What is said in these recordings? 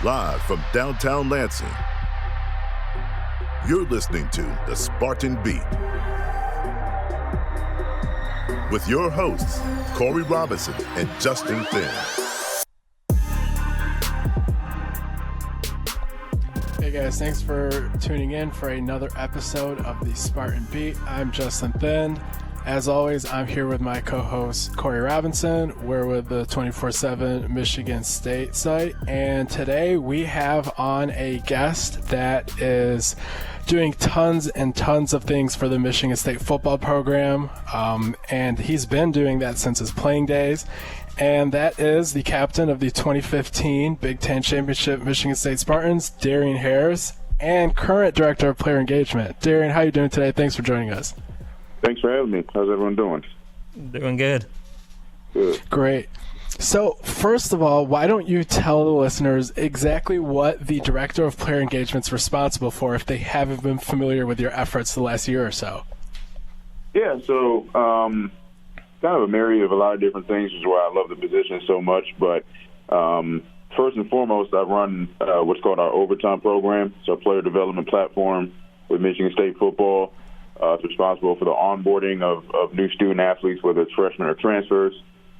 Live from downtown Lansing, you're listening to the Spartan Beat with your hosts, Corey Robinson and Justin Finn. Hey guys, thanks for tuning in for another episode of the Spartan Beat. I'm Justin Finn. As always, I'm here with my co-host, Corey Robinson. We're with the 24/7 Michigan State site, and today we have on a guest that is doing tons and tons of things for the Michigan State football program, and he's been doing that since his playing days, and that is the captain of the 2015 Big Ten Championship Michigan State Spartans, Darian Harris, and current Director of Player Engagement. Darian, how are you doing today? Thanks for joining us. Thanks for having me. How's everyone doing? Doing good. Good. Great. So, first of all, why don't you tell the listeners exactly what the Director of Player Engagement is responsible for if they haven't been familiar with your efforts the last year or so? Yeah, so kind of a myriad of a lot of different things, which is why I love the position so much. But first and foremost, I run what's called our overtime program. It's our player development platform with Michigan State football. It's responsible for the onboarding of new student athletes, whether it's freshmen or transfers.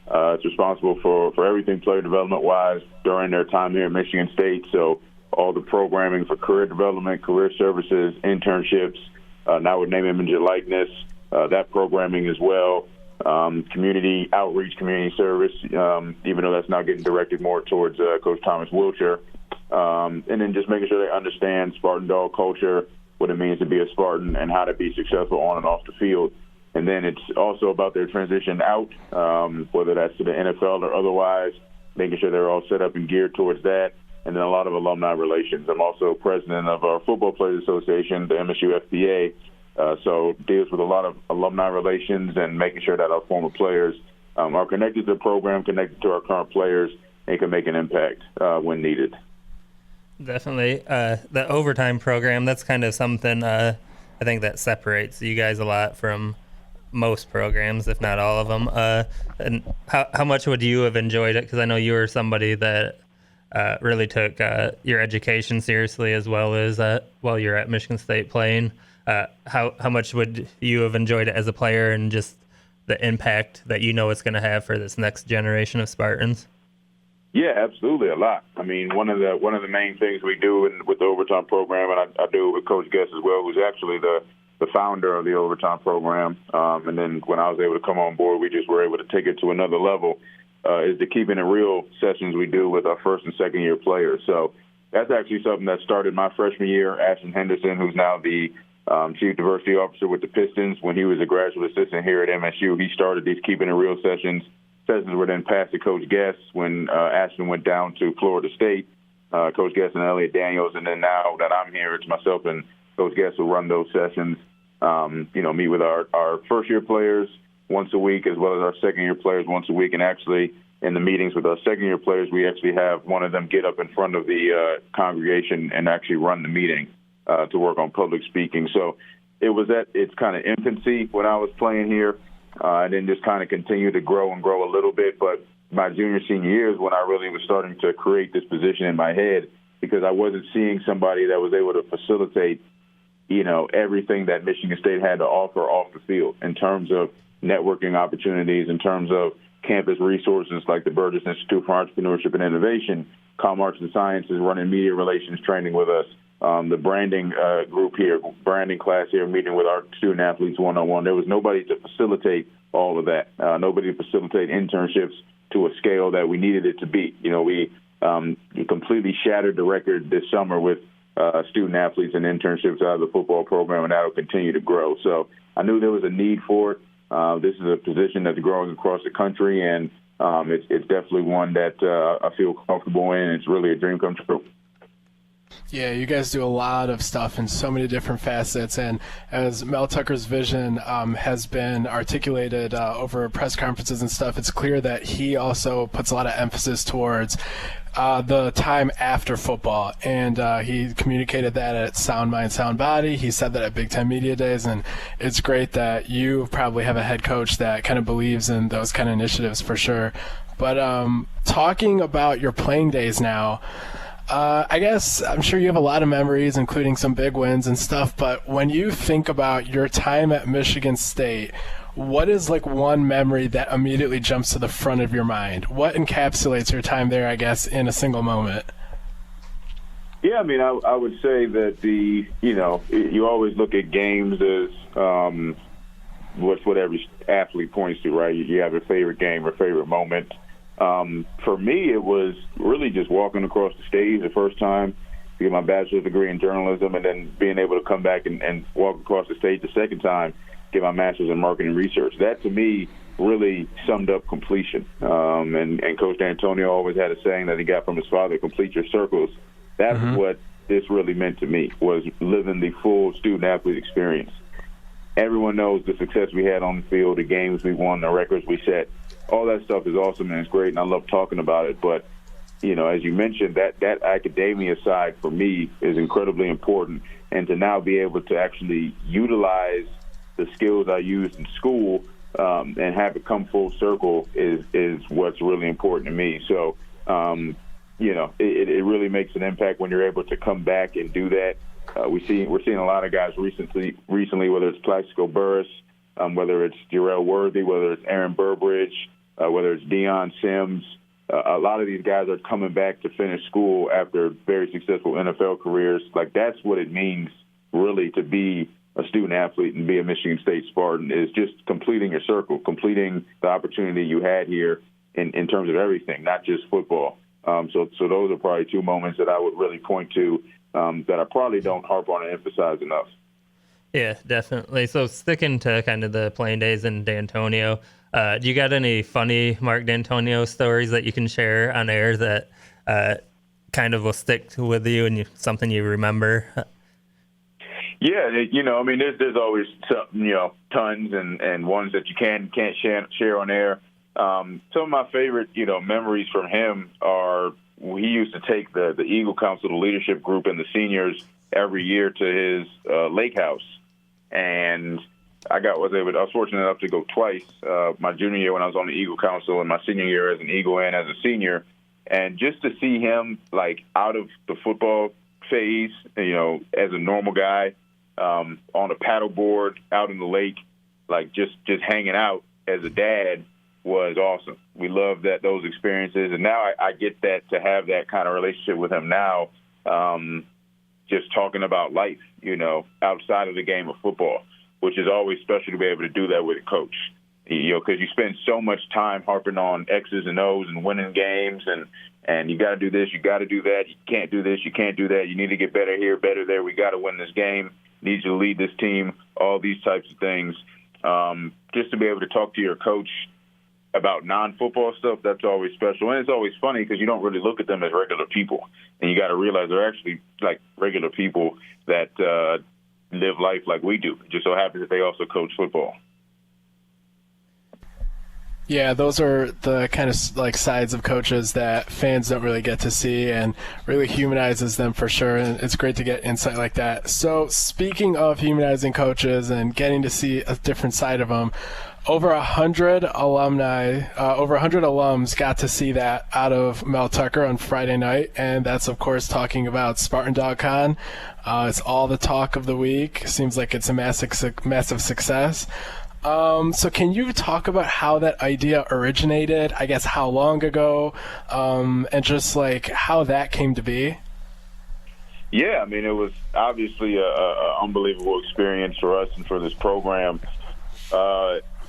It's responsible for everything player development-wise during their time here at Michigan State. So all the programming for career development, career services, internships, now with name, image, and likeness, that programming as well. Community outreach, community service, even though that's now getting directed more towards Coach Thomas Wiltshire. And then just making sure they understand Spartan Dawg culture, what it means to be a Spartan, and how to be successful on and off the field. And then it's also about their transition out, whether that's to the NFL or otherwise, making sure they're all set up and geared towards that. And then a lot of alumni relations. I'm also president of our Football Players Association, the MSU FBA, so deals with a lot of alumni relations and making sure that our former players are connected to the program, connected to our current players, and can make an impact when needed. Definitely. The overtime program, that's kind of something I think that separates you guys a lot from most programs, if not all of them. And how much would you have enjoyed it? Because I know you were somebody that really took your education seriously, as well as while you're at Michigan State playing. How much would you have enjoyed it as a player, and just the impact that you know it's going to have for this next generation of Spartans? Yeah, absolutely, a lot. I mean, one of the main things we do with the overtime program, and I do it with Coach Guest as well, who's actually the founder of the overtime program. And then when I was able to come on board, we just were able to take it to another level, is the Keeping It Real sessions we do with our first and second year players. So that's actually something that started my freshman year. Ashton Henderson, who's now the Chief Diversity Officer with the Pistons, when he was a graduate assistant here at MSU, he started these Keeping It Real sessions. Sessions were then passed to Coach Guest when Ashton went down to Florida State, Coach Guest and Elliot Daniels. And then now that I'm here, it's myself and Coach Guest who run those sessions, meet with our first-year players once a week, as well as our second-year players once a week. And actually, in the meetings with our second-year players, we actually have one of them get up in front of the congregation and actually run the meeting to work on public speaking. So it was at its kind of infancy when I was playing here. And then just kind of continue to grow a little bit. But my junior, senior years when I really was starting to create this position in my head, because I wasn't seeing somebody that was able to facilitate, everything that Michigan State had to offer off the field in terms of networking opportunities, in terms of campus resources like the Burgess Institute for Entrepreneurship and Innovation, Com Arts and Sciences running media relations training with us, the branding group here, branding class here, meeting with our student athletes one-on-one. There was nobody to facilitate all of that, nobody to facilitate internships to a scale that we needed it to be. We completely shattered the record this summer with student athletes and internships out of the football program, and that will continue to grow. So I knew there was a need for it. This is a position that's growing across the country, and it's definitely one that I feel comfortable in. It's really a dream come true. Yeah, you guys do a lot of stuff in so many different facets, and as Mel Tucker's vision has been articulated over press conferences and stuff, it's clear that he also puts a lot of emphasis towards the time after football, and he communicated that at Sound Mind, Sound Body. He said that at Big Ten Media Days, and it's great that you probably have a head coach that kind of believes in those kind of initiatives for sure. But talking about your playing days now, I guess I'm sure you have a lot of memories, including some big wins and stuff, but when you think about your time at Michigan State, what is like one memory that immediately jumps to the front of your mind? What encapsulates your time there, I guess, in a single moment? Yeah, I mean, I would say that you always look at games as what every athlete points to, right? You have a favorite game or favorite moment. For me, it was really just walking across the stage the first time to get my bachelor's degree in journalism, and then being able to come back and walk across the stage the second time, get my master's in marketing research. That, to me, really summed up completion. And Coach D'Antonio always had a saying that he got from his father, complete your circles. That's what this really meant to me, was living the full student-athlete experience. Everyone knows the success we had on the field, the games we won, the records we set. All that stuff is awesome and it's great, and I love talking about it. But, as you mentioned, that academia side for me is incredibly important. And to now be able to actually utilize the skills I used in school and have it come full circle is what's really important to me. So, it really makes an impact when you're able to come back and do that. We're seeing a lot of guys recently, whether it's Plaxico Burress, whether it's Jarrell Worthy, whether it's Aaron Burbridge, whether it's Deion Sims. A lot of these guys are coming back to finish school after very successful NFL careers. Like, that's what it means really to be a student athlete and be a Michigan State Spartan, is just completing your circle, completing the opportunity you had here in terms of everything, not just football. So those are probably two moments that I would really point to that I probably don't harp on and emphasize enough. Yeah, definitely. So sticking to kind of the playing days in D'Antonio, do you got any funny Mark D'Antonio stories that you can share on air that kind of will stick with you and something you remember? Yeah, there's always tons and ones that you can't share on air. Some of my favorite, memories from him are he used to take the Eagle Council, the leadership group, and the seniors every year to his lake house. And I was fortunate enough to go twice, my junior year when I was on the Eagle Council and my senior year as an Eagle and as a senior. And just to see him, like, out of the football phase, as a normal guy, on a paddleboard out in the lake, like just hanging out as a dad, was awesome. We love those experiences, and now I get to have that kind of relationship with him now, just talking about life, outside of the game of football, which is always special to be able to do that with a coach, because you spend so much time harping on X's and O's and winning games, and you got to do this, you got to do that, you can't do this, you can't do that, you need to get better here, better there, we got to win this game, need you to lead this team, all these types of things. Just to be able to talk to your coach about non-football stuff, that's always special. And it's always funny because you don't really look at them as regular people. And you got to realize they're actually like regular people that live life like we do. It just so happens that they also coach football. Yeah, those are the kind of like sides of coaches that fans don't really get to see, and really humanizes them for sure. And it's great to get insight like that. So speaking of humanizing coaches and getting to see a different side of them, over 100 alums got to see that out of Mel Tucker on Friday night. And that's, of course, talking about Spartan Dawg Con. It's all the talk of the week. Seems like it's a massive success. So can you talk about how that idea originated, I guess how long ago, and just like how that came to be? Yeah, I mean, it was obviously a unbelievable experience for us and for this program.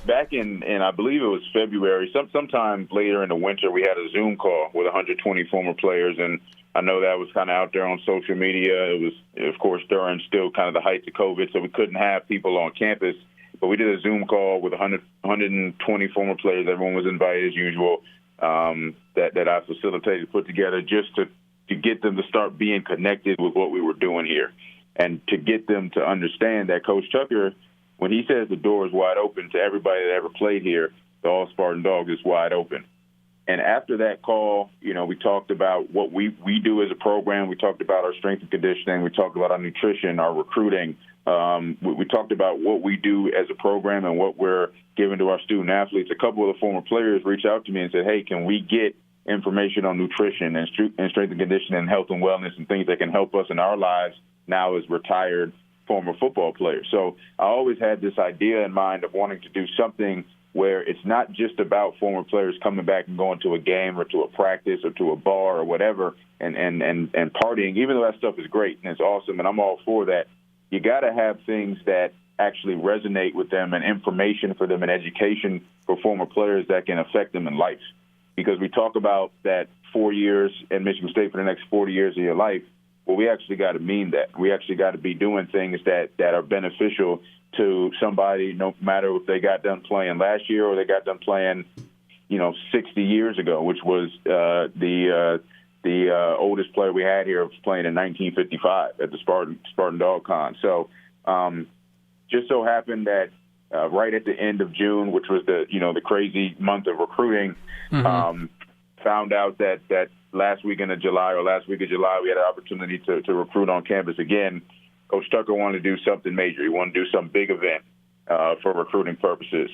Back in I believe it was February, sometime later in the winter, we had a Zoom call with 120 former players, and I know that was kind of out there on social media. It was, of course, during still kind of the height of COVID, so we couldn't have people on campus. But we did a Zoom call with 120 former players. Everyone was invited as usual, that I facilitated, put together just to get them to start being connected with what we were doing here, and to get them to understand that Coach Tucker, when he says the door is wide open to everybody that ever played here, the All Spartan Dogs is wide open. And after that call, we talked about what we do as a program. We talked about our strength and conditioning. We talked about our nutrition, our recruiting. We talked about what we do as a program and what we're giving to our student athletes. A couple of the former players reached out to me and said, hey, can we get information on nutrition and strength and conditioning and health and wellness and things that can help us in our lives now as retired former football players. So I always had this idea in mind of wanting to do something where it's not just about former players coming back and going to a game or to a practice or to a bar or whatever and partying, even though that stuff is great and it's awesome and I'm all for that. You got to have things that actually resonate with them and information for them and education for former players that can affect them in life. Because we talk about that 4 years in Michigan State for the next 40 years of your life. Well, we actually got to mean that. We actually got to be doing things that are beneficial to somebody, no matter if they got done playing last year or they got done playing, 60 years ago, which was the oldest player we had here was playing in 1955 at the Spartan Dawg Con. So just so happened that right at the end of June, which was the crazy month of recruiting, found out that last week of July, we had an opportunity to recruit on campus again. Coach Tucker wanted to do something major. He wanted to do some big event for recruiting purposes.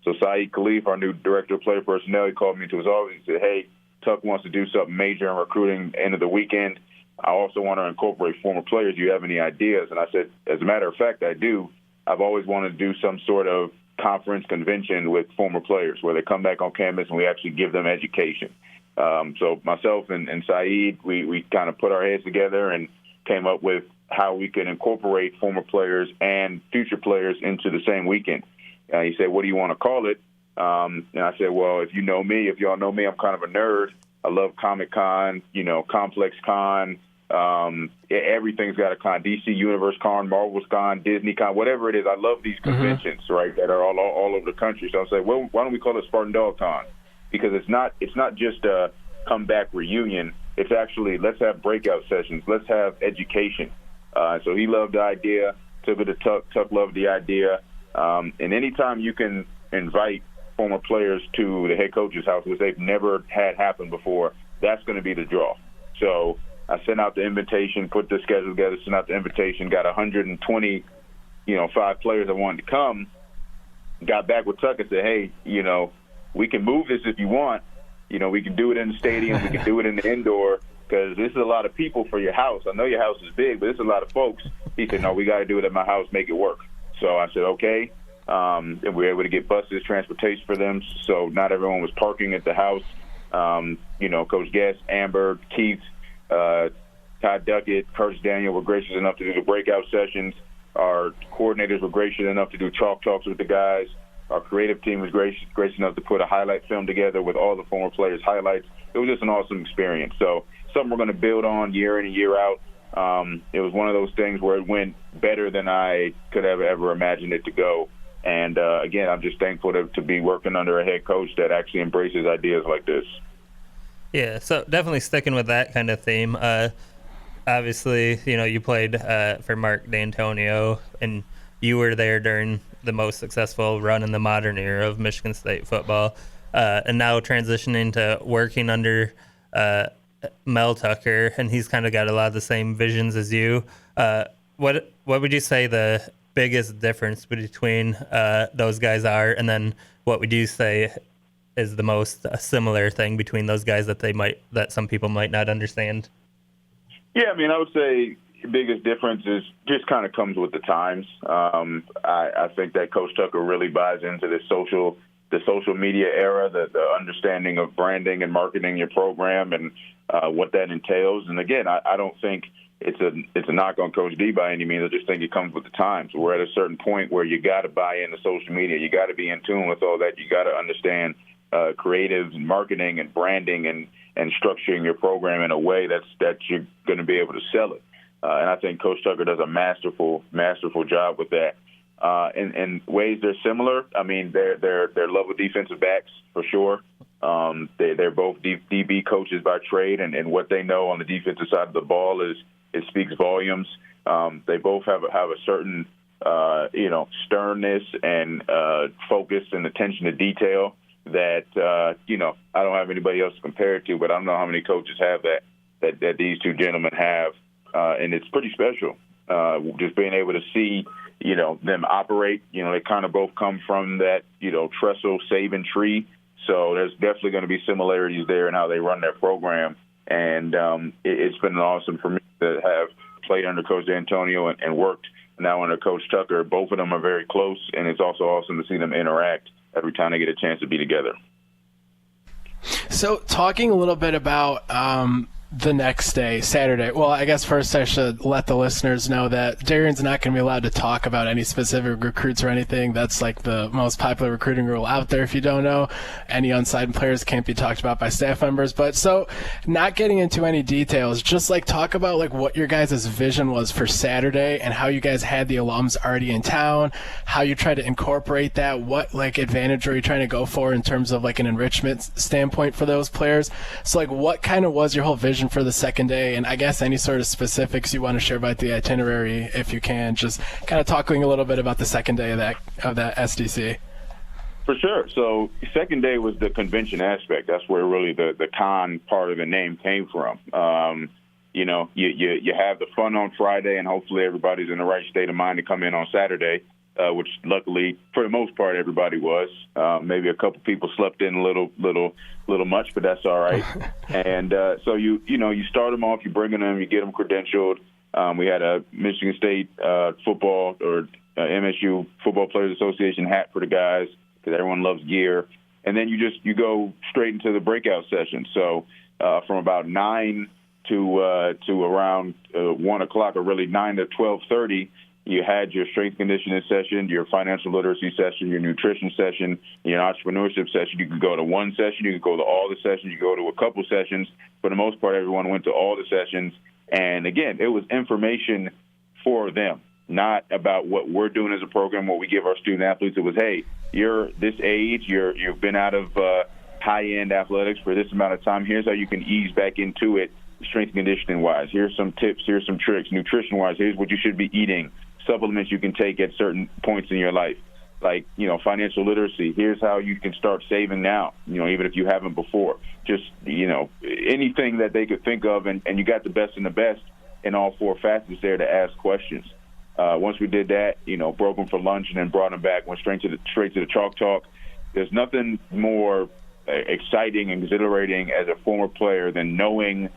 So Saeed Khalif, our new director of player personnel, he called me to his office and said, hey, Tuck wants to do something major in recruiting end of the weekend. I also want to incorporate former players. Do you have any ideas? And I said, as a matter of fact, I do. I've always wanted to do some sort of conference convention with former players where they come back on campus and we actually give them education. So myself and Saeed, we kind of put our heads together and came up with how we could incorporate former players and future players into the same weekend. He said, what do you want to call it? And I said, well, if y'all know me, I'm kind of a nerd. I love Comic-Con, Complex Con. Everything's got a con, DC Universe Con, Marvel's Con, Disney Con, whatever it is. I love these conventions, right, that are all over the country. So I said, well, why don't we call it Spartan Dawg Con? Because it's not just a comeback reunion. It's actually, let's have breakout sessions. Let's have education. So he loved the idea, took it to Tuck. Tuck loved the idea. And anytime you can invite former players to the head coach's house, which they've never had happen before, that's going to be the draw. So I sent out the invitation, put the schedule together, sent out the invitation, got 120, 5 players that wanted to come, got back with Tuck and said, hey, we can move this if you want. We can do it in the stadium. We can do it in the indoor because this is a lot of people for your house. I know your house is big, but it's a lot of folks. He said, no, we got to do it at my house, make it work. So I said, okay. And we were able to get buses, transportation for them. So not everyone was parking at the house. Coach Guest, Amber, Keith, Todd Duckett, Curtis Daniel were gracious enough to do the breakout sessions. Our coordinators were gracious enough to do chalk talks with the guys. Our creative team was gracious enough to put a highlight film together with all the former players' highlights. It was just an awesome experience. So something we're going to build on year in and year out. It was one of those things where it went better than I could have ever imagined it to go. And, again, I'm just thankful to be working under a head coach that actually embraces ideas like this. Yeah, so definitely sticking with that kind of theme. Obviously, you played for Mark D'Antonio, and you were there during the most successful run in the modern era of Michigan State football, and now transitioning to working under Mel Tucker, and he's kind of got a lot of the same visions as you. What would you say the biggest difference between those guys are, and then what would you say is the most similar thing between those guys that some people might not understand? Yeah, I would say the biggest difference is just kind of comes with the times. I think that Coach Tucker really buys into the social media era, the understanding of branding and marketing your program and what that entails. And again, I don't think it's a knock on Coach D by any means. I just think it comes with the times. We're at a certain point where you got to buy into social media. You got to be in tune with all that. You got to understand creative and marketing and branding and structuring your program in a way that you're going to be able to sell it. And I think Coach Tucker does a masterful job with that. In ways they're similar. They're level defensive backs for sure. They're both DB coaches by trade, and what they know on the defensive side of the ball it speaks volumes. They both have a certain sternness and focus and attention to detail that I don't have anybody else to compare it to, but I don't know how many coaches have that these two gentlemen have, and it's pretty special. Just being able to see them operate. They kind of both come from that Tressel Saban tree, So there's definitely going to be similarities there in how they run their program. And it's been awesome for me to have played under Coach D'Antonio and worked now under Coach Tucker. Both of them are very close, and it's also awesome to see them interact every time they get a chance to be together. So talking a little bit about the next day, Saturday. Well, I guess first I should let the listeners know that Darian's not going to be allowed to talk about any specific recruits or anything. That's like the most popular recruiting rule out there, if you don't know. Any unsigned players can't be talked about by staff members. But so not getting into any details, just like talk about like what your guys' vision was for Saturday and how you guys had the alums already in town, how you try to incorporate that, what like advantage are you trying to go for in terms of like an enrichment standpoint for those players. So like what kind of was your whole vision for the second day, and I guess any sort of specifics you want to share about the itinerary, if you can, just kind of talking a little bit about the second day of that SDC. For sure. So second day was the convention aspect. That's where really the con part of the name came from. You know, you have the fun on Friday, and hopefully everybody's in the right state of mind to come in on Saturday, which luckily, for the most part, everybody was. Maybe a couple people slept in a little much, but that's all right. And so you start them off, you bring them, you get them credentialed. We had a Michigan State football or MSU Football Players Association hat for the guys because everyone loves gear. And then you go straight into the breakout session. So from about 9 to around 1 o'clock, or really 9 to 12:30. You had your strength conditioning session, your financial literacy session, your nutrition session, your entrepreneurship session. You could go to one session, you could go to all the sessions, you could go to a couple sessions. For the most part, everyone went to all the sessions. And again, it was information for them, not about what we're doing as a program, what we give our student athletes. It was, hey, you're this age, you've been out of high-end athletics for this amount of time. Here's how you can ease back into it, strength conditioning wise. Here's some tips, here's some tricks. Nutrition wise, here's what you should be eating. Supplements you can take at certain points in your life, like, financial literacy. Here's how you can start saving now, even if you haven't before. Just, anything that they could think of, and you got the best and the best in all four facets there to ask questions. Once we did that, broke them for lunch and then brought them back, went straight to the chalk talk. There's nothing more exciting and exhilarating as a former player than knowing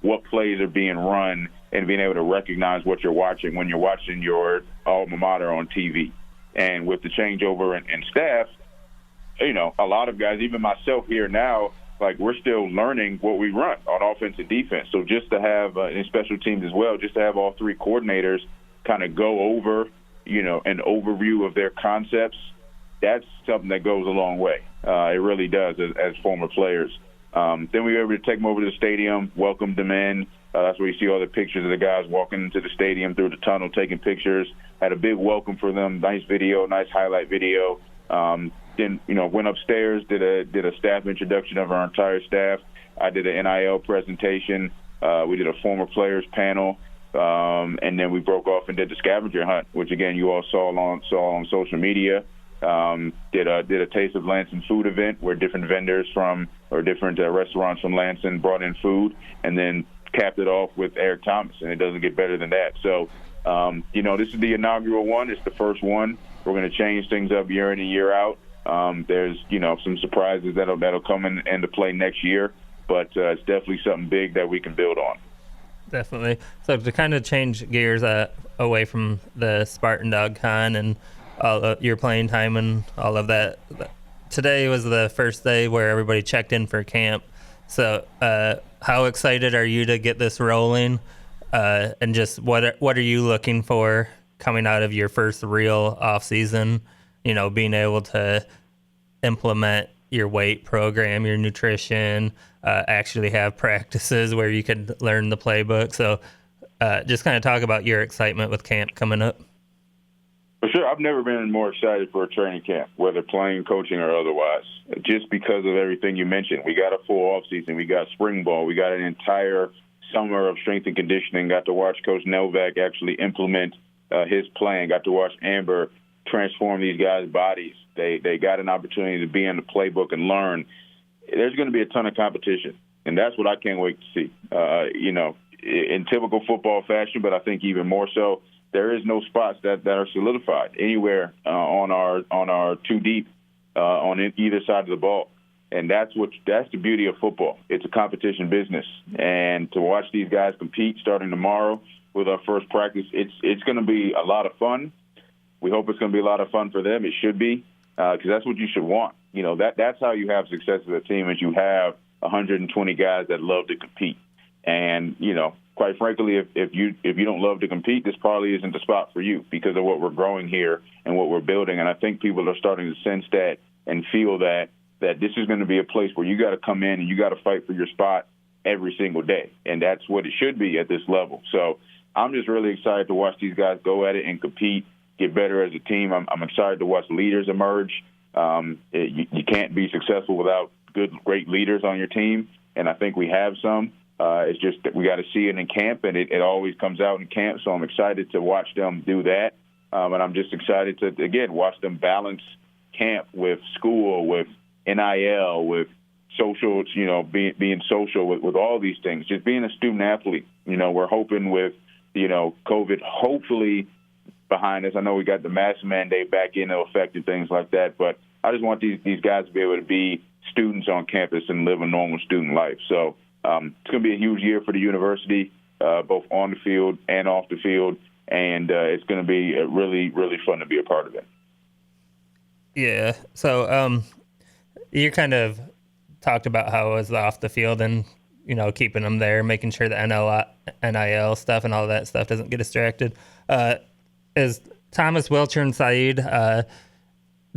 what plays are being run and being able to recognize what you're watching when you're watching your alma mater on TV. And with the changeover in staff, a lot of guys, even myself here now, like we're still learning what we run on offense and defense. So just to have, in special teams as well, just to have all three coordinators kind of go over, an overview of their concepts, that's something that goes a long way. It really does as former players. Then we were able to take them over to the stadium, welcome them in. That's where you see all the pictures of the guys walking into the stadium through the tunnel, taking pictures. Had a big welcome for them, nice video, nice highlight video. Then, went upstairs, did a staff introduction of our entire staff. I did an NIL presentation. We did a former players panel. And then we broke off and did the scavenger hunt, which, again, you all saw on social media. Did a Taste of Lansing food event where different vendors different restaurants from Lansing brought in food, and then capped it off with Eric Thomas, and it doesn't get better than that. So, this is the inaugural one. It's the first one. We're going to change things up year in and year out. There's, some surprises that'll come into play next year, but it's definitely something big that we can build on. Definitely. So to kind of change gears away from the Spartan Dawg Con and all of your playing time and all of that, today was the first day where everybody checked in for camp. So how excited are you to get this rolling? And just what are you looking for coming out of your first real off season? Being able to implement your weight program, your nutrition, actually have practices where you could learn the playbook. So just kind of talk about your excitement with camp coming up. For sure. I've never been more excited for a training camp, whether playing, coaching, or otherwise, just because of everything you mentioned. We got a full off season. We got spring ball. We got an entire summer of strength and conditioning. Got to watch Coach Novak actually implement his plan. Got to watch Amber transform these guys' bodies. They got an opportunity to be in the playbook and learn. There's going to be a ton of competition, and that's what I can't wait to see. In typical football fashion, but I think even more so, there is no spots that are solidified anywhere on our too deep on either side of the ball. And that's the beauty of football. It's a competition business. And to watch these guys compete starting tomorrow with our first practice, it's going to be a lot of fun. We hope it's going to be a lot of fun for them. It should be, because that's what you should want. That's how you have success as a team, is you have 120 guys that love to compete. And, quite frankly, if you don't love to compete, this probably isn't the spot for you because of what we're growing here and what we're building. And I think people are starting to sense that and feel that this is going to be a place where you got to come in and you got to fight for your spot every single day. And that's what it should be at this level. So I'm just really excited to watch these guys go at it and compete, get better as a team. I'm excited to watch leaders emerge. You can't be successful without great leaders on your team, and I think we have some. It's just that we got to see it in camp, and it always comes out in camp, so I'm excited to watch them do that. And I'm just excited to, again, watch them balance camp with school, with NIL, with social, being social, with all these things, just being a student athlete. We're hoping with, COVID hopefully behind us. I know we got the mask mandate back into effect and things like that, but I just want these guys to be able to be students on campus and live a normal student life. So it's going to be a huge year for the university, both on the field and off the field, and it's going to be really, really fun to be a part of it. Yeah. So you kind of talked about how it was off the field and, keeping them there, making sure the NIL stuff and all that stuff doesn't get distracted. Is Thomas, Wilcher, and Saeed,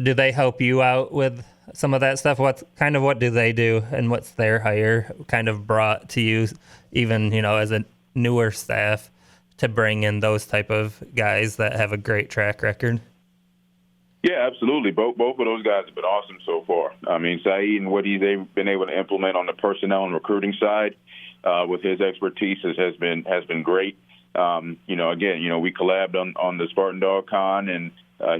do they help you out with some of that stuff? What do they do, and what's their hire kind of brought to you, even, as a newer staff, to bring in those type of guys that have a great track record? Yeah, absolutely. Both of those guys have been awesome so far. I mean, Saeed and what he's been able to implement on the personnel and recruiting side with his expertise has been great. Again, we collabed on the Spartan Dawg Con, and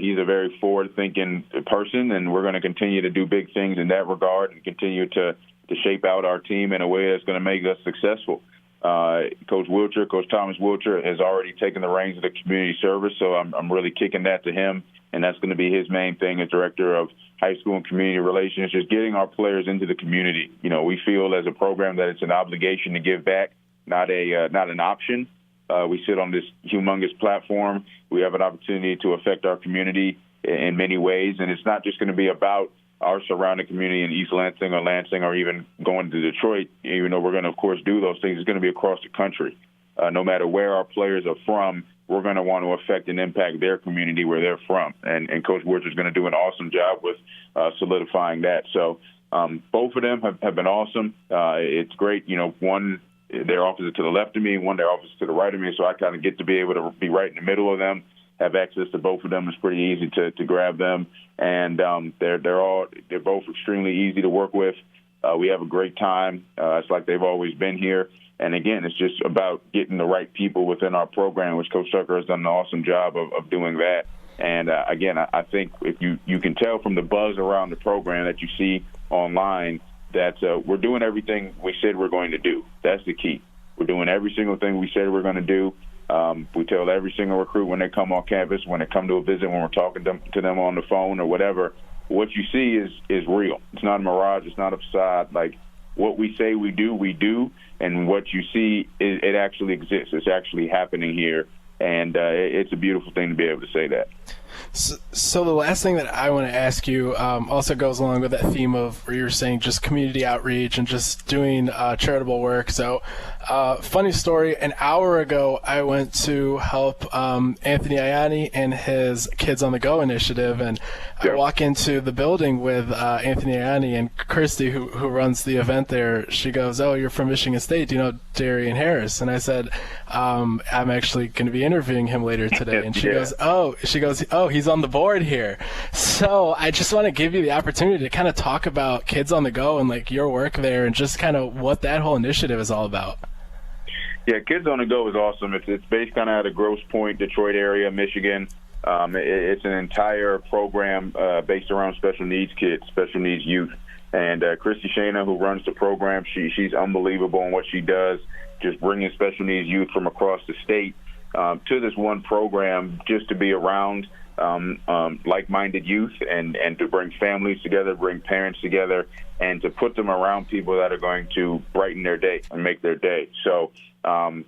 he's a very forward-thinking person, and we're going to continue to do big things in that regard and continue to shape out our team in a way that's going to make us successful. Coach Thomas Wilcher, has already taken the reins of the community service, so I'm really kicking that to him, and that's going to be his main thing as director of high school and community relations, just getting our players into the community. We feel as a program that it's an obligation to give back, not an option. We sit on this humongous platform. We have an opportunity to affect our community in many ways, and it's not just going to be about our surrounding community in East Lansing or even going to Detroit, even though we're going to, of course, do those things. It's going to be across the country. No matter where our players are from, we're going to want to affect and impact their community where they're from. And Coach Wirtz is going to do an awesome job with solidifying that. So both of them have been awesome. It's great. One, their office is to the left of me, and one, their office is to the right of me. So I kind of get to be able to be right in the middle of them, have access to both of them. It's pretty easy to grab them. And they're both extremely easy to work with. We have a great time. It's like they've always been here. And, again, it's just about getting the right people within our program, which Coach Tucker has done an awesome job of doing that. And, again, I think if you can tell from the buzz around the program that you see online that we're doing everything we said we're going to do. That's the key. We're doing every single thing we said we're going to do. We tell every single recruit when they come on campus, when they come to a visit, when we're talking to them on the phone or whatever, what you see is real. It's not a mirage. It's not a facade. Like, what we say we do, and what you see, it actually exists. It's actually happening here, and it's a beautiful thing to be able to say that. So the last thing that I want to ask you also goes along with that theme of where you're saying just community outreach and just doing charitable work. So funny story, an hour ago I went to help Anthony Ianni and his Kids on the Go initiative, and I walk into the building with Anthony Ianni, and Christy, who runs the event there, she goes, "Oh, you're from Michigan State. Do you know Darian Harris?" And I said, I'm actually going to be interviewing him later today. And she goes, oh, he's on the board here. So I just want to give you the opportunity to kind of talk about Kids on the Go and like your work there and just kind of what that whole initiative is all about. Yeah, Kids on the Go is awesome. It's based kind of out of Grosse Pointe, Detroit area, Michigan. It's an entire program based around special needs kids, special needs youth. And Christy Shana, who runs the program, she's unbelievable in what she does, just bringing special needs youth from across the state to this one program just to be around like-minded youth and to bring families together, bring parents together, and to put them around people that are going to brighten their day and make their day. So I'm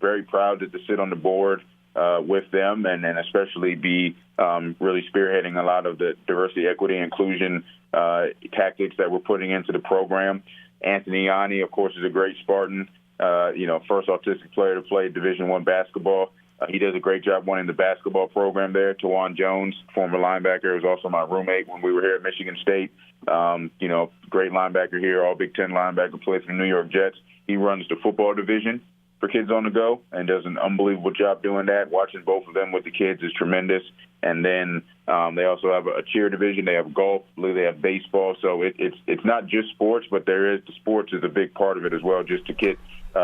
very proud to sit on the board with them and especially be really spearheading a lot of the diversity, equity, inclusion tactics that we're putting into the program. Anthony Yanni, of course, is a great Spartan, first autistic player to play Division I basketball. He does a great job running the basketball program there. Tawan Jones, former linebacker, was also my roommate when we were here at Michigan State. Great linebacker here, all Big Ten linebacker, plays for the New York Jets. He runs the football division for Kids on the Go and does an unbelievable job doing that. Watching both of them with the kids is tremendous. And then they also have a cheer division. They have golf. They have baseball. So it's not just sports, but the sports is a big part of it as well, just to get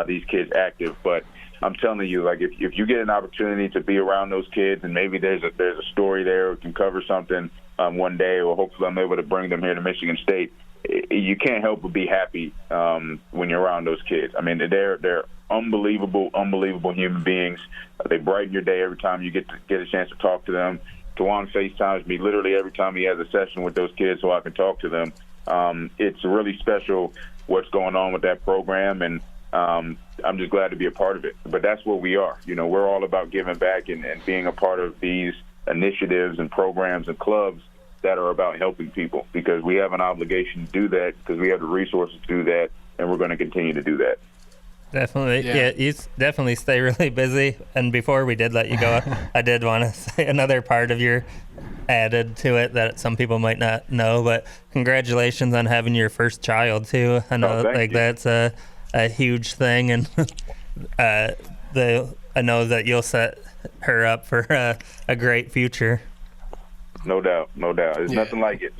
these kids active. But I'm telling you, like, if you get an opportunity to be around those kids and maybe there's a story there or can cover something one day, or hopefully I'm able to bring them here to Michigan State, you can't help but be happy when you're around those kids. I mean, they're unbelievable human beings. They brighten your day every time you get a chance to talk to them. Tawan FaceTimes me literally every time he has a session with those kids so I can talk to them. It's really special what's going on with that program, and I'm just glad to be a part of it. But that's what we are. We're all about giving back and being a part of these initiatives and programs and clubs that are about helping people, because we have an obligation to do that, because we have the resources to do that, and we're going to continue to do that. Definitely. Yeah, you definitely stay really busy. And before we did let you go, I did want to say another part of your added to it that some people might not know, but congratulations on having your first child too. I know that's a huge thing, and I know that you'll set her up for a great future. No doubt. There's nothing like it.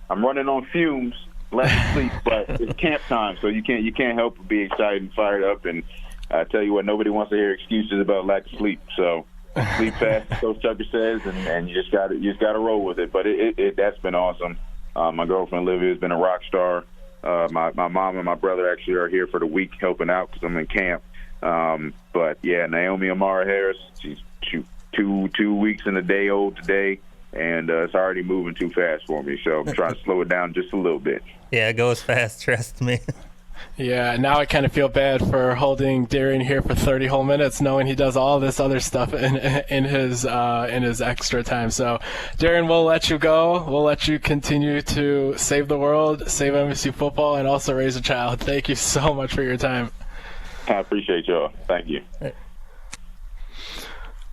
I'm running on fumes, less sleep, but it's camp time, so you can't help but be excited and fired up. And I tell you what, nobody wants to hear excuses about lack of sleep. So sleep fast, as Coach Tucker says, and you just got to roll with it. But that's been awesome. My girlfriend Olivia has been a rock star. My mom and my brother actually are here for the week helping out because I'm in camp. But yeah, Naomi Amara Harris, she's 2 weeks and a day old today, and it's already moving too fast for me. So I'm trying to slow it down just a little bit. Yeah, it goes fast, trust me. Yeah, now I kind of feel bad for holding Darian here for 30 whole minutes, knowing he does all this other stuff in his extra time. So, Darian, we'll let you go. We'll let you continue to save the world, save MSU football, and also raise a child. Thank you so much for your time. I appreciate y'all. Thank you.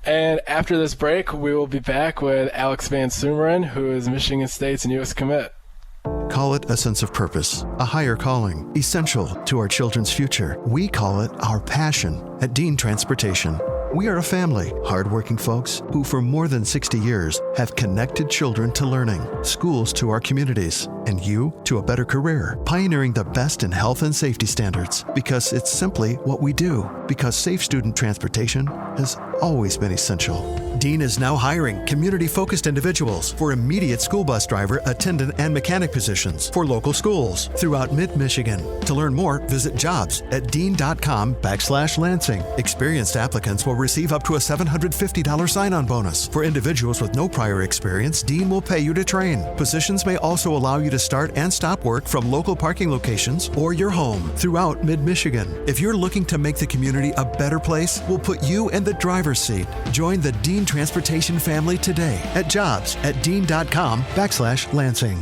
And after this break, we will be back with Alex VanSumeren, who is Michigan State's newest commit. Call it a sense of purpose, a higher calling, essential to our children's future. We call it our passion at Dean Transportation. We are a family, hardworking folks who for more than 60 years have connected children to learning, schools to our communities, and you to a better career, pioneering the best in health and safety standards, because it's simply what we do, because safe student transportation has always been essential. Dean is now hiring community-focused individuals for immediate school bus driver, attendant, and mechanic positions for local schools throughout mid-Michigan. To learn more, visit jobs@dean.com/Lansing. Experienced applicants will receive up to a $750 sign-on bonus. For individuals with no prior experience, Dean will pay you to train. Positions may also allow you to start and stop work from local parking locations or your home throughout mid-Michigan. If you're looking to make the community a better place, we'll put you in the driver's seat. Join the Dean Transportation family today at jobs@dean.com/Lansing.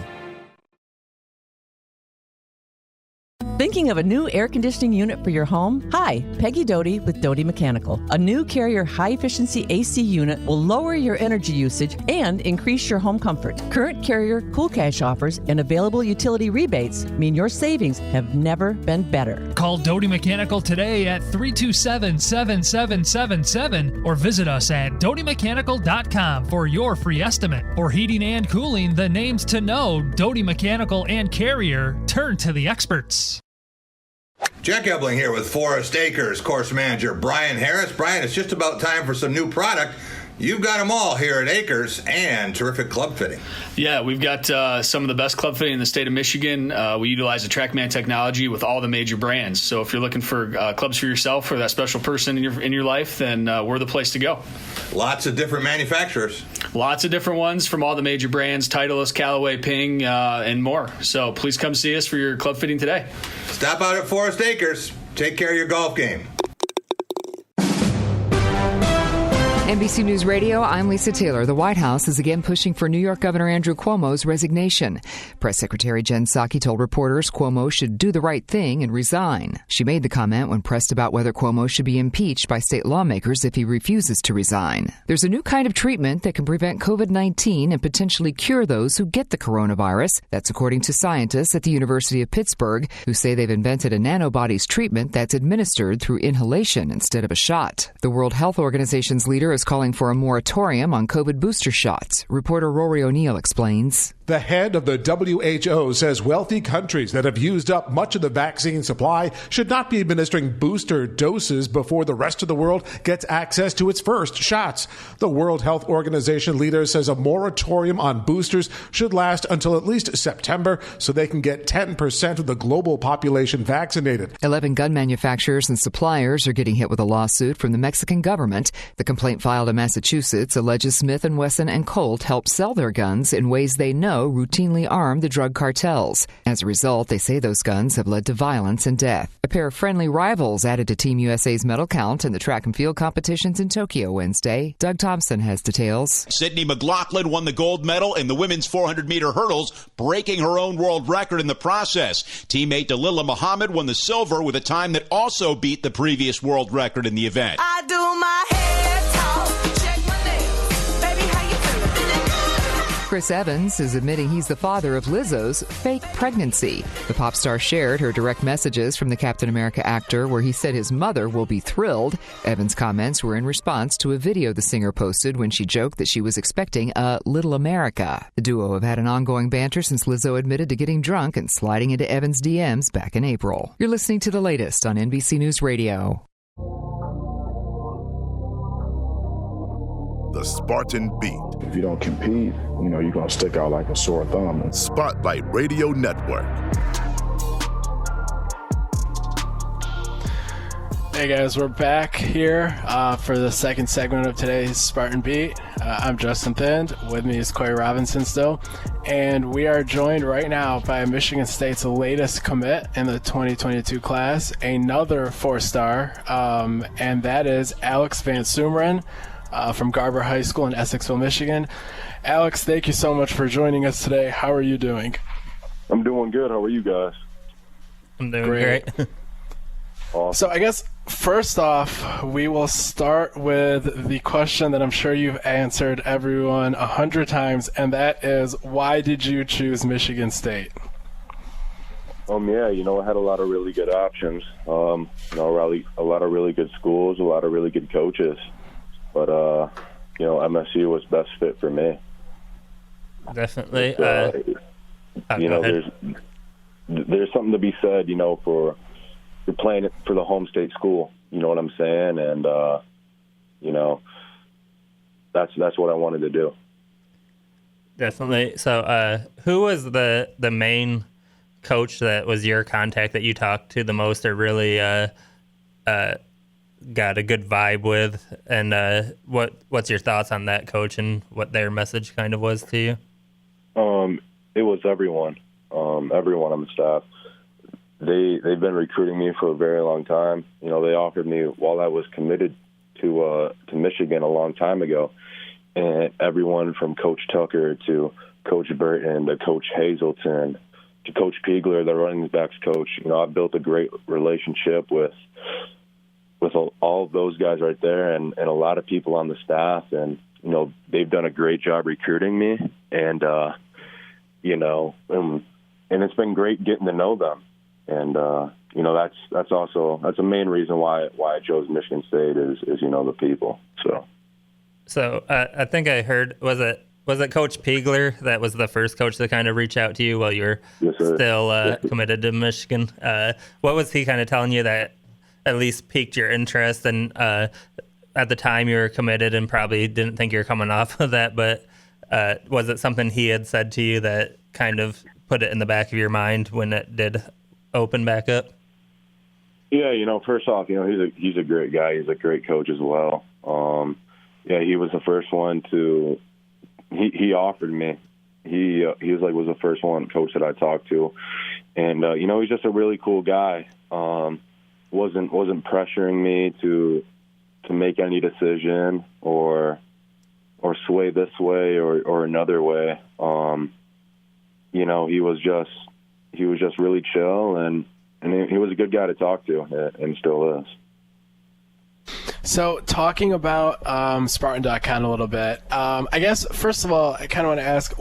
Thinking of a new air conditioning unit for your home? Hi, Peggy Doty with Doty Mechanical. A new Carrier high-efficiency AC unit will lower your energy usage and increase your home comfort. Current Carrier Cool Cash offers and available utility rebates mean your savings have never been better. Call Doty Mechanical today at 327-7777 or visit us at dotymechanical.com for your free estimate. For heating and cooling, the names to know, Doty Mechanical and Carrier. Turn to the experts. Jack Ebling here with Forest Acres course manager Brian Harris. Brian, it's just about time for some new product. You've got them all here at Acres and terrific club fitting. Yeah, we've got some of the best club fitting in the state of Michigan. We utilize the TrackMan technology with all the major brands. So if you're looking for clubs for yourself or that special person in your life, then we're the place to go. Lots of different manufacturers. Lots of different ones from all the major brands, Titleist, Callaway, Ping, and more. So please come see us for your club fitting today. Stop out at Forest Acres. Take care of your golf game. NBC News Radio, I'm Lisa Taylor. The White House is again pushing for New York Governor Andrew Cuomo's resignation. Press Secretary Jen Psaki told reporters Cuomo should do the right thing and resign. She made the comment when pressed about whether Cuomo should be impeached by state lawmakers if he refuses to resign. There's a new kind of treatment that can prevent COVID-19 and potentially cure those who get the coronavirus. That's according to scientists at the University of Pittsburgh, who say they've invented a nanobodies treatment that's administered through inhalation instead of a shot. The World Health Organization's leader is calling for a moratorium on COVID booster shots. Reporter Rory O'Neill explains. The head of the WHO says wealthy countries that have used up much of the vaccine supply should not be administering booster doses before the rest of the world gets access to its first shots. The World Health Organization leader says a moratorium on boosters should last until at least September so they can get 10% of the global population vaccinated. 11 gun manufacturers and suppliers are getting hit with a lawsuit from the Mexican government. The complaint filed in Massachusetts alleges Smith & Wesson and Colt helped sell their guns in ways they know routinely arm the drug cartels. As a result, they say those guns have led to violence and death. A pair of friendly rivals added to Team USA's medal count in the track and field competitions in Tokyo Wednesday. Doug Thompson has details. Sydney McLaughlin won the gold medal in the women's 400-meter hurdles, breaking her own world record in the process. Teammate Dalila Muhammad won the silver with a time that also beat the previous world record in the event. I do my hair talk, check my nails. Baby, how you feeling? Chris Evans is admitting he's the father of Lizzo's fake pregnancy. The pop star shared her direct messages from the Captain America actor where he said his mother will be thrilled. Evans' comments were in response to a video the singer posted when she joked that she was expecting a little America. The duo have had an ongoing banter since Lizzo admitted to getting drunk and sliding into Evans' DMs back in April. You're listening to the latest on NBC News Radio. The Spartan Beat. If you don't compete, you're going to stick out like a sore thumb. Spotlight Radio Network. Hey guys, we're back here for the second segment of today's Spartan Beat. I'm Justin Thind. With me is Corey Robinson still. And we are joined right now by Michigan State's latest commit in the 2022 class, another 4-star, and that is Alex VanSumeren. From Garber High School in Essexville, Michigan. Alex, thank you so much for joining us today. How are you doing? I'm doing good. How are you guys? I'm doing great. Awesome. So I guess first off, we will start with the question that I'm sure you've answered everyone 100 times, and that is, why did you choose Michigan State? I had a lot of really good options. A lot of really good schools, a lot of really good coaches. But, MSU was best fit for me. Definitely. There's something to be said, for playing it for the home state school. You know what I'm saying? And, that's what I wanted to do. Definitely. So who was the main coach that was your contact that you talked to the most or really got a good vibe with, and what's your thoughts on that coach and what their message kind of was to you? It was everyone on the staff. They've been recruiting me for a very long time. They offered me while I was committed to Michigan a long time ago, and everyone from Coach Tucker to Coach Burton to Coach Hazelton to Coach Piegler, the running backs coach. I've built a great relationship with all of those guys right there and a lot of people on the staff. And, they've done a great job recruiting me. And, and it's been great getting to know them. And, that's a main reason why I chose Michigan State is the people. So I think I heard, was it Coach Piegler that was the first coach to kind of reach out to you while you were still committed to Michigan? What was he kind of telling you that at least piqued your interest, and at the time you were committed and probably didn't think you were coming off of that, but was it something he had said to you that kind of put it in the back of your mind when it did open back up? Yeah, first off, he's a great guy. He's a great coach as well. Yeah, he was the first one to. He offered me. He was the first coach that I talked to, and he's just a really cool guy. Wasn't pressuring me to make any decision or sway this way or another way. He was just really chill and he was a good guy to talk to and still is. So talking about Spartan Dawg Con a little bit, I guess, first of all, I kind of want to ask,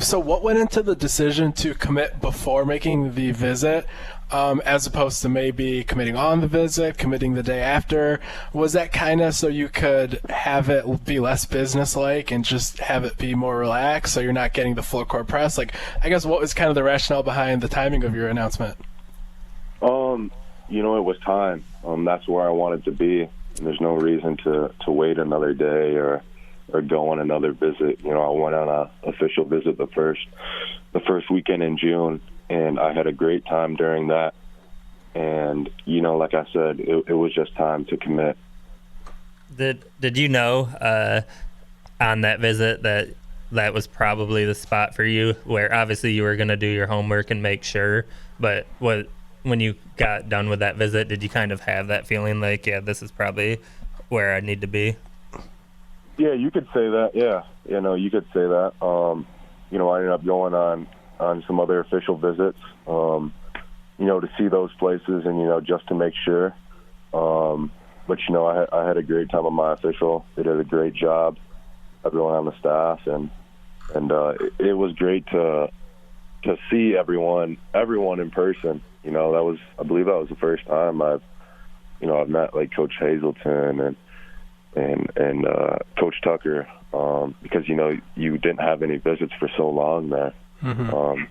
so what went into the decision to commit before making the visit as opposed to maybe committing on the visit, committing the day after? Was that kind of so you could have it be less business-like and just have it be more relaxed so you're not getting the full court press? Like, I guess what was kind of the rationale behind the timing of your announcement? It was time. That's where I wanted to be. And there's no reason to wait another day or go on another visit. I went on an official visit the first weekend in June, and I had a great time during that. And, like I said, it was just time to commit. Did you know on that visit that was probably the spot for you, where obviously you were going to do your homework and make sure, but when you got done with that visit, did you kind of have that feeling like, yeah, this is probably where I need to be? Yeah, you could say that. Yeah, you could say that. I ended up going on some other official visits, to see those places and, just to make sure. But, I had a great time on my official. They did a great job, everyone on the staff, and it was great to see everyone in person. I believe that was the first time I've met like Coach Hazelton and Coach Tucker, because you didn't have any visits for so long there. Mm-hmm.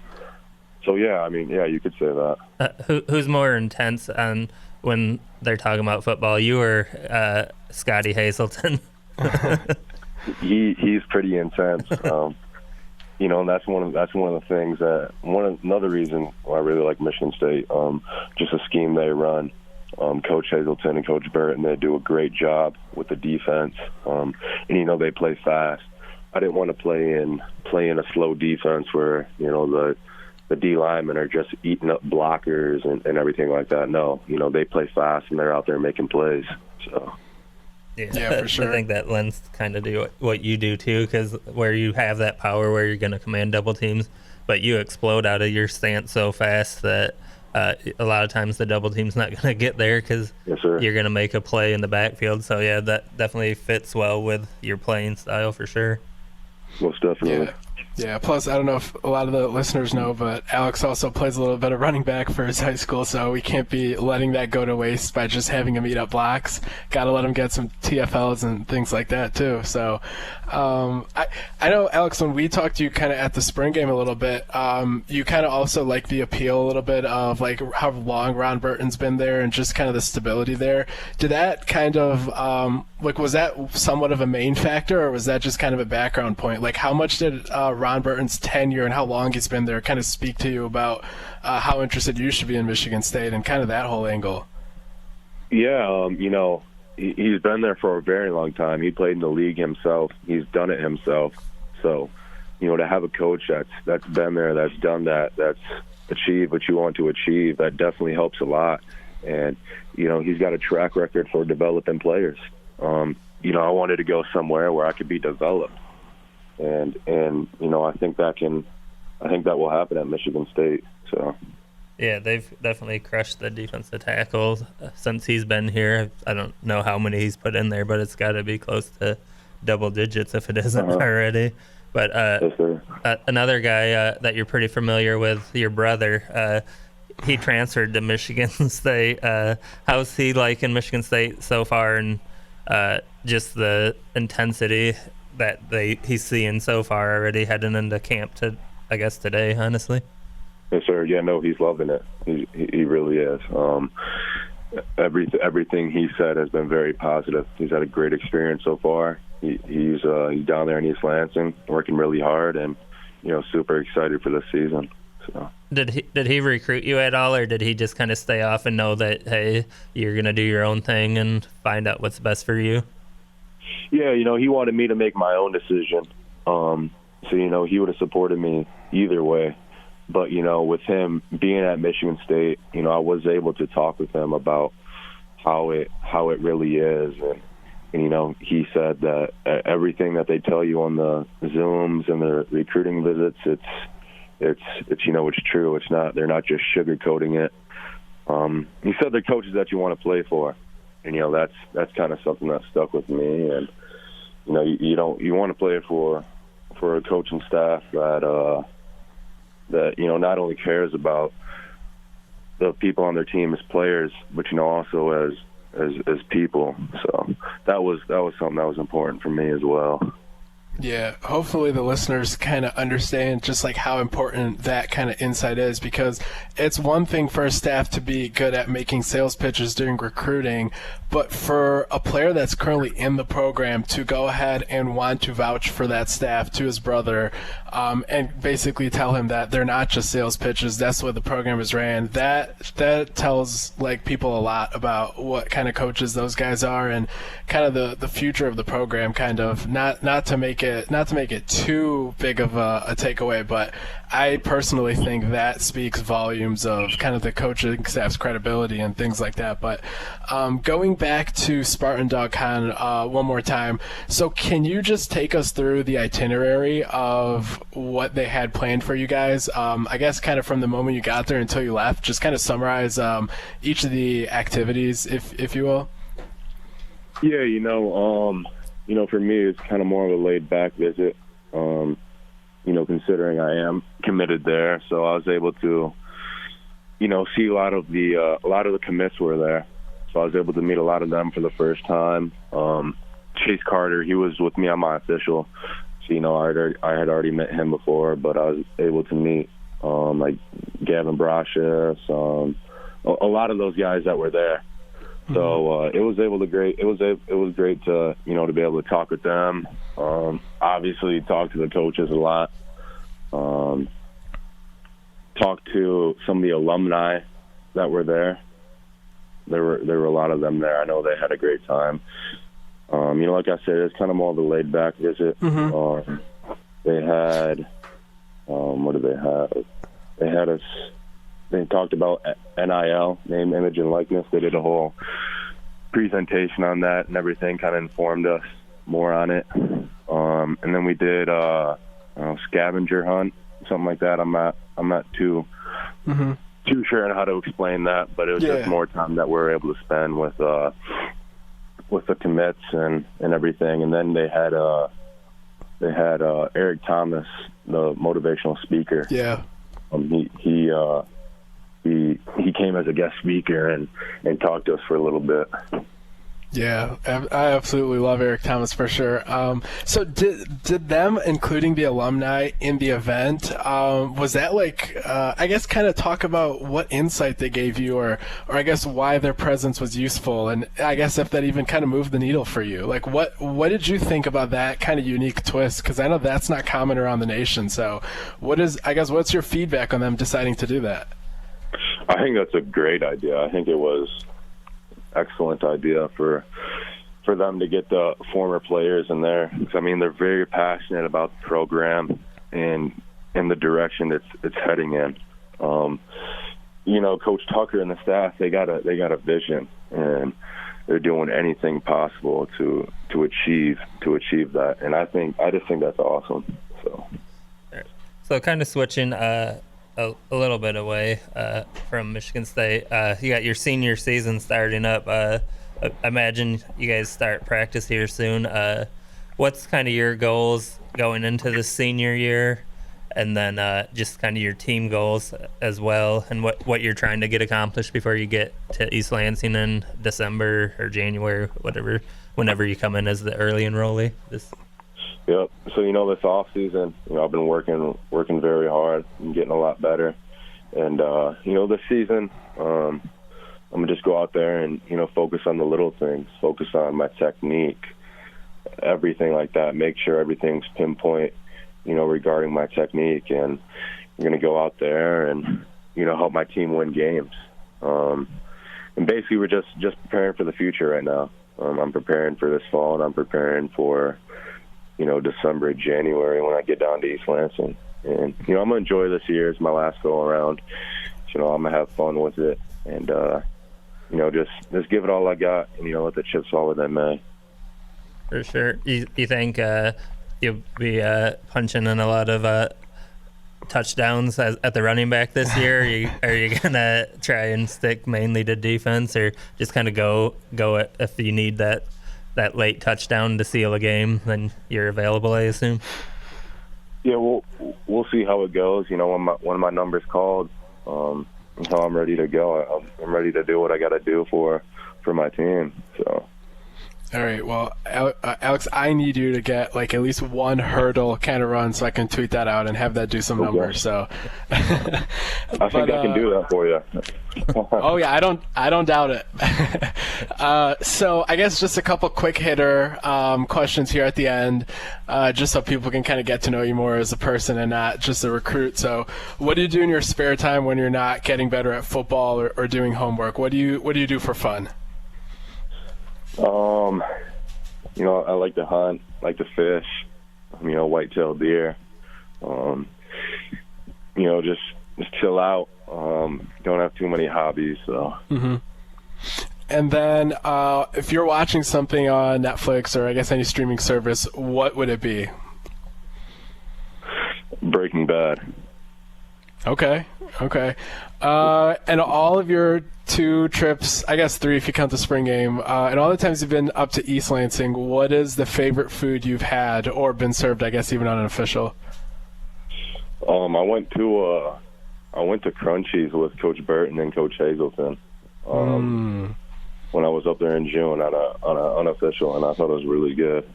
So yeah, you could say that. Who's more intense on when they're talking about football, you or Scotty Hazelton? He's pretty intense. And that's one of the things another reason why I really like Michigan State. Just the scheme they run. Coach Hazelton and Coach Burton, they do a great job with the defense. And they play fast. I didn't want to play in a slow defense where the D linemen are just eating up blockers and everything like that. No, they play fast and they're out there making plays. So. Yeah, for sure. I think that lends kind of to what you do too, because where you have that power where you're going to command double teams, but you explode out of your stance so fast that a lot of times the double team's not going to get there because you're going to make a play in the backfield. So yeah, that definitely fits well with your playing style for sure. Most definitely. Yeah, plus I don't know if a lot of the listeners know, but Alex also plays a little bit of running back for his high school, so we can't be letting that go to waste by just having him eat up blocks. Got to let him get some TFLs and things like that too. So I know, Alex, when we talked to you kind of at the spring game a little bit, you kind of also like the appeal a little bit of like how long Ron Burton's been there and just kind of the stability there. Did that kind of was that somewhat of a main factor, or was that just kind of a background point? Like, how much did Ron Burton's tenure and how long he's been there kind of speak to you about how interested you should be in Michigan State and kind of that whole angle? Yeah, he's been there for a very long time. He played in the league himself. He's done it himself. So, to have a coach that's been there, that's done that, that's achieved what you want to achieve, that definitely helps a lot. And, he's got a track record for developing players. I wanted to go somewhere where I could be developed. And I think that will happen at Michigan State. So yeah, they've definitely crushed the defensive tackles since he's been here. I don't know how many he's put in there, but it's got to be close to double digits if it isn't already. But another guy that you're pretty familiar with, your brother, he transferred to Michigan State. How's he like in Michigan State so far, and just the intensity that he's seeing so far already heading into camp today, honestly? Yes, sir. Yeah, no, he's loving it. He really is. everything he said has been very positive. He's had a great experience so far. He's down there in East Lansing, working really hard, and super excited for this season. So. Did he recruit you at all, or did he just kind of stay off and know that, hey, you're gonna do your own thing and find out what's best for you? Yeah, he wanted me to make my own decision. So he would have supported me either way. But with him being at Michigan State, I was able to talk with him about how it really is, and he said that everything that they tell you on the Zooms and the recruiting visits, it's true. It's not. They're not just sugarcoating it. He said they're coaches that you want to play for, and that's kind of something that stuck with me. And you want to play for a coaching staff that not only cares about the people on their team as players, but also as people. So that was something that was important for me as well. Yeah, hopefully the listeners kind of understand just like how important that kind of insight is, because it's one thing for a staff to be good at making sales pitches during recruiting, but for a player that's currently in the program to go ahead and want to vouch for that staff to his brother, and basically tell him that they're not just sales pitches, that's what the program is ran, that tells like people a lot about what kind of coaches those guys are and kind of the future of the program, kind of not to make it too big of a takeaway, but I personally think that speaks volumes of kind of the coaching staff's credibility and things like that. But going back to Spartan Dawg Con one more time, so can you just take us through the itinerary of what they had planned for you guys? I guess kind of from the moment you got there until you left, just kind of summarize each of the activities, if you will. Yeah, for me, it's kind of more of a laid-back visit, considering I am committed there. So I was able to, see a lot of the commits were there. So I was able to meet a lot of them for the first time. Chase Carter, he was with me on my official. So, I had already met him before, but I was able to meet, like Gavin Brashis, a lot of those guys that were there. So it was great to to be able to talk with them. Obviously, talk to the coaches a lot. Talk to some of the alumni that were there. There were a lot of them there. I know they had a great time. Like I said, it's kind of more of a laid back visit. They had what did they have? They had us. They talked about NIL, name, image, and likeness. They did a whole presentation on that and everything, kind of informed us more on it. And then we did scavenger hunt, something like that. I'm not too sure on how to explain that, but it was just more time that we were able to spend with the commits and everything. And then they had Eric Thomas, the motivational speaker. Yeah. He came as a guest speaker and talked to us for a little bit. Yeah, I absolutely love Eric Thomas for sure. So did them, including the alumni in the event, was that like, I guess kind of talk about what insight they gave you or I guess why their presence was useful, and I guess if that even kind of moved the needle for you. Like what did you think about that kind of unique twist? Because I know that's not common around the nation. So what's your feedback on them deciding to do that? I think that's a great idea. I think it was excellent idea for them to get the former players in there. I mean, they're very passionate about the program and in the direction it's heading in. Coach Tucker and the staff, they got a vision, and they're doing anything possible to achieve that. And I just think that's awesome. So kind of switching a little bit away from Michigan State. You got your senior season starting up. I imagine you guys start practice here soon. What's kind of your goals going into the senior year? And then just kind of your team goals as well, and what you're trying to get accomplished before you get to East Lansing in December or January, whenever you come in as the early enrollee. Yep. So this off season, I've been working very hard and getting a lot better. And this season, I'm gonna just go out there and, focus on the little things, focus on my technique, everything like that. Make sure everything's pinpoint, regarding my technique, and I'm gonna go out there and, help my team win games. And basically, we're just preparing for the future right now. I'm preparing for this fall, and I'm preparing for, December, January when I get down to East Lansing. And, I'm going to enjoy this year. It's my last go-around. I'm going to have fun with it and, just give it all I got and, let the chips fall where they may. For sure. You think you'll be punching in a lot of touchdowns at the running back this year? Are you going to try and stick mainly to defense, or just kind of go if you need that late touchdown to seal a game, then you're available, I assume? Yeah, we'll see how it goes. When my number's called, until I'm ready to go. I'm ready to do what I got to do for my team. So. All right. Well, Alex, I need you to get at least one hurdle kind of run so I can tweet that out and have that do some numbers. So. I think I can do that for you. Oh yeah, I don't doubt it. So I guess just a couple quick hitter questions here at the end, just so people can kind of get to know you more as a person and not just a recruit. So, what do you do in your spare time when you're not getting better at football or doing homework? What do you do for fun? I like to hunt, like to fish, white-tailed deer, just chill out. Don't have too many hobbies, so. Mm-hmm. And then if you're watching something on Netflix or I guess any streaming service, what would it be? Breaking Bad. Okay. And all of your 2 trips, I guess 3 if you count the spring game, and all the times you've been up to East Lansing, what is the favorite food you've had or been served, I guess, even unofficial? I went to Crunchies with Coach Burton and Coach Hazelton when I was up there in June on an unofficial, and I thought it was really good.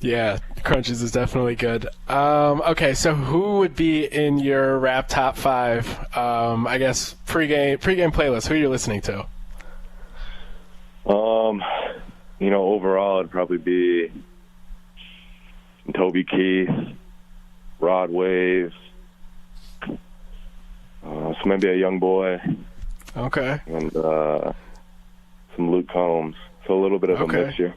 Yeah, Crunchies is definitely good. Okay, so who would be in your rap top 5? I guess pregame playlist. Who are you listening to? Overall, it'd probably be Toby Keith, Rod Wave, so maybe a Young Boy. Okay. And some Luke Combs. So a little bit of a mixture.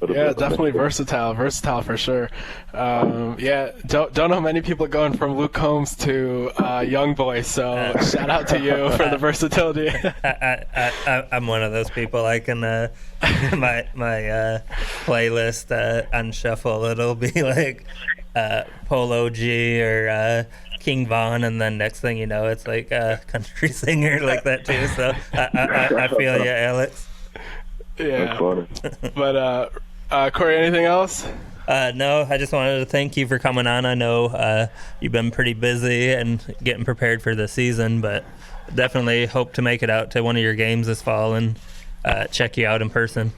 Yeah, definitely versatile for sure. Yeah, don't know many people going from Luke Combs to Young Boy, so shout out to you for the versatility. I'm one of those people. I can my playlist on shuffle, it'll be like Polo G or King Von, and then next thing you know, it's like a country singer like that too. So I feel you, Alex. Yeah, but Corey, anything else? No, I just wanted to thank you for coming on. I know you've been pretty busy and getting prepared for the season, but definitely hope to make it out to one of your games this fall and check you out in person.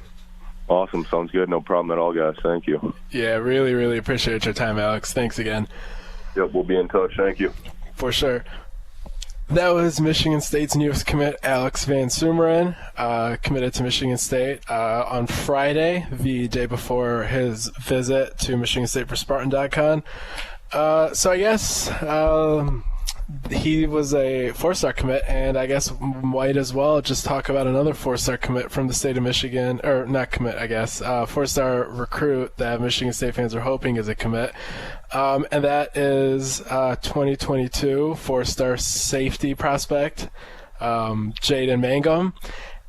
Awesome. Sounds good. No problem at all, guys. Thank you. Yeah, really, really appreciate your time, Alex. Thanks again. Yep, we'll be in touch. Thank you. For sure. That was Michigan State's newest commit, Alex VanSumeren, committed to Michigan State on Friday, the day before his visit to Michigan State for Spartan Dawg Con. So I guess he was a 4-star commit, and I guess might as well just talk about another 4-star commit from the state of Michigan, or not commit, I guess, 4-star recruit that Michigan State fans are hoping is a commit. And that is 2022 4-star safety prospect, Jaden Mangum.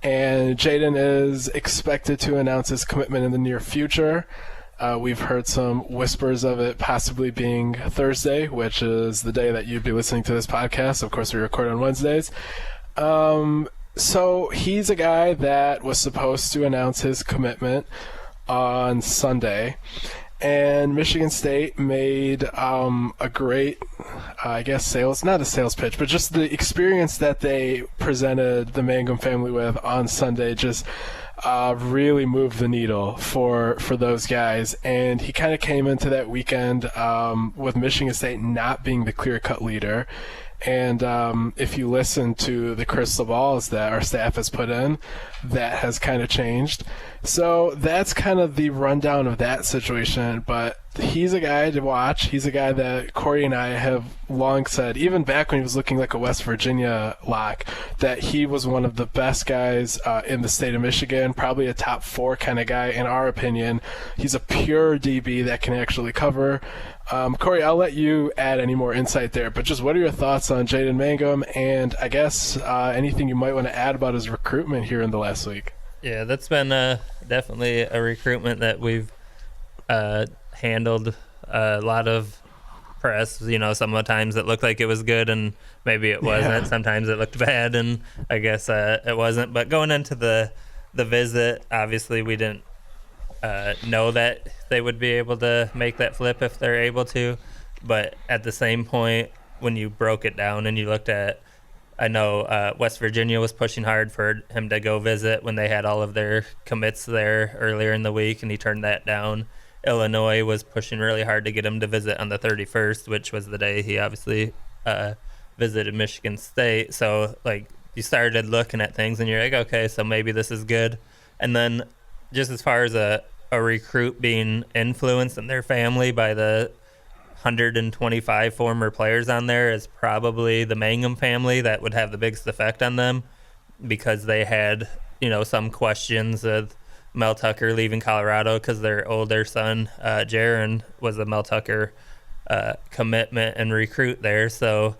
And Jaden is expected to announce his commitment in the near future. We've heard some whispers of it possibly being Thursday, which is the day that you'd be listening to this podcast. Of course, we record on Wednesdays. So he's a guy that was supposed to announce his commitment on Sunday. And Michigan State made a great, I guess, not a sales pitch, but just the experience that they presented the Mangum family with on Sunday just really moved the needle for those guys. And he kind of came into that weekend with Michigan State not being the clear-cut leader. And if you listen to the crystal balls that our staff has put in, that has kind of changed. So that's kind of the rundown of that situation. But he's a guy to watch. He's a guy that Corey and I have long said, even back when he was looking like a West Virginia lock, that he was one of the best guys in the state of Michigan, probably a top 4 kind of guy in our opinion. He's a pure DB that can actually cover. Corey, I'll let you add any more insight there, but just what are your thoughts on Jaden Mangum, and I guess anything you might want to add about his recruitment here in the last week? Yeah, that's been definitely a recruitment that we've handled a lot of press. You know, some of the times it looked like it was good and maybe it wasn't. Yeah. Sometimes it looked bad and I guess it wasn't. But going into the visit, obviously we didn't know that they would be able to make that flip if they're able to. But at the same point, when you broke it down and you looked at, I know West Virginia was pushing hard for him to go visit when they had all of their commits there earlier in the week, and he turned that down. Illinois was pushing really hard to get him to visit on the 31st, which was the day he obviously visited Michigan State. So, like, you started looking at things and you're like, okay, so maybe this is good. And then just as far as a recruit being influenced in their family by the 125 former players on there is probably the Mangum family that would have the biggest effect on them, because they had, you know, some questions of Mel Tucker leaving Colorado because their older son, Jaron, was a Mel Tucker commitment and recruit there. So,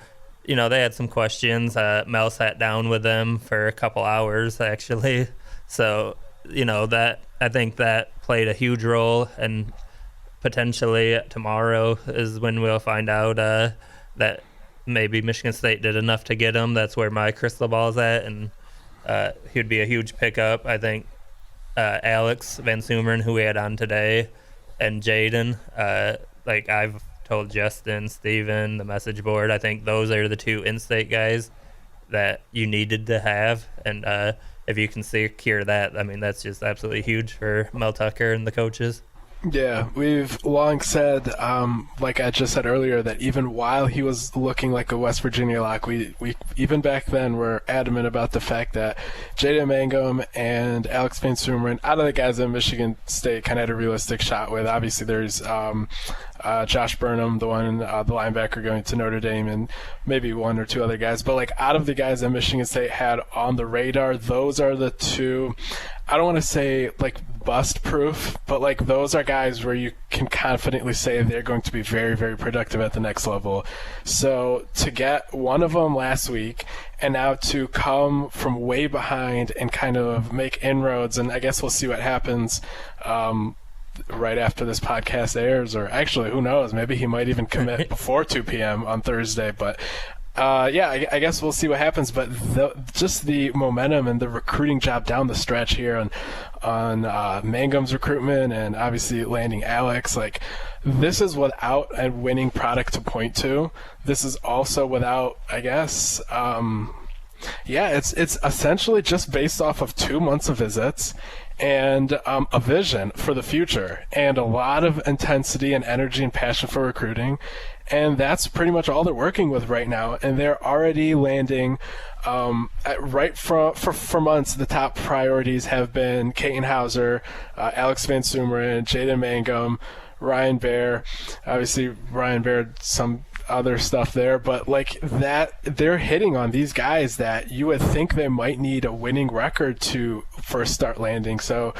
you know, they had some questions. Mel sat down with them for a couple hours, actually. So, you know, that I think that played a huge role, and potentially tomorrow is when we'll find out that maybe Michigan State did enough to get him. That's where my crystal ball's at, and he'd be a huge pickup. I think Alex VanSumeren, who we had on today, and Jaden, like I've told Justin, Steven, the message board, I think those are the 2 in-state guys that you needed to have, and if you can secure that, I mean, that's just absolutely huge for Mel Tucker and the coaches. Yeah, we've long said, like I just said earlier, that even while he was looking like a West Virginia lock, we even back then were adamant about the fact that Jaden Mangum and Alex VanSumeren, out of the guys that Michigan State kind of had a realistic shot with. Obviously, there's Josh Burnham, the linebacker going to Notre Dame, and maybe 1 or 2 other guys. But like out of the guys that Michigan State had on the radar, those are the 2. I don't want to say like bust proof, but like those are guys where you can confidently say they're going to be very, very productive at the next level. So to get one of them last week and now to come from way behind and kind of make inroads, and I guess we'll see what happens right after this podcast airs, or actually who knows, maybe he might even commit before 2 p.m. on Thursday. But I guess we'll see what happens. But just the momentum and the recruiting job down the stretch here on Mangum's recruitment, and obviously landing Alex, like this is without a winning product to point to. This is also without, I guess, it's essentially just based off of 2 months of visits and a vision for the future and a lot of intensity and energy and passion for recruiting. And that's pretty much all they're working with right now. And they're already landing for months. The top priorities have been Kaiten Hauser, Alex VanSumeren, Jaden Mangum, Ryan Baer. Obviously, Ryan Baer, some other stuff there, but like that, they're hitting on these guys that you would think they might need a winning record to first start landing. So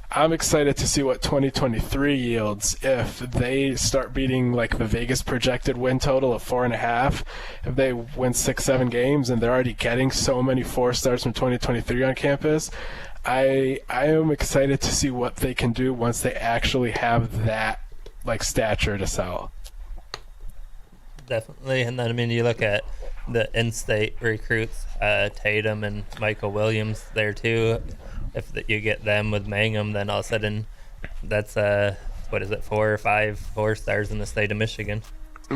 I'm excited to see what 2023 yields if they start beating like the Vegas projected win total of 4.5. If they win 6-7 games and they're already getting so many 4-stars from 2023 on campus, I am excited to see what they can do once they actually have that like stature to sell. Definitely. And then, I mean, you look at the in-state recruits, Tatum and Michael Williams there too. If you get them with Mangum, then all of a sudden that's, 4 or 5 4-stars in the state of Michigan.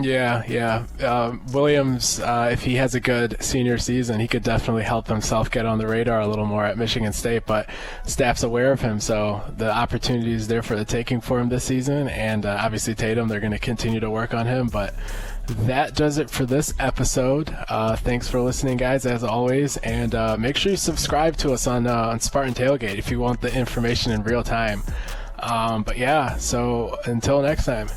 Yeah. Williams, if he has a good senior season, he could definitely help himself get on the radar a little more at Michigan State, but staff's aware of him, so the opportunity is there for the taking for him this season. And obviously Tatum, they're going to continue to work on him, but that does it for this episode. Thanks for listening, guys, as always, and make sure you subscribe to us on Spartan Tailgate if you want the information in real time. But yeah, so until next time.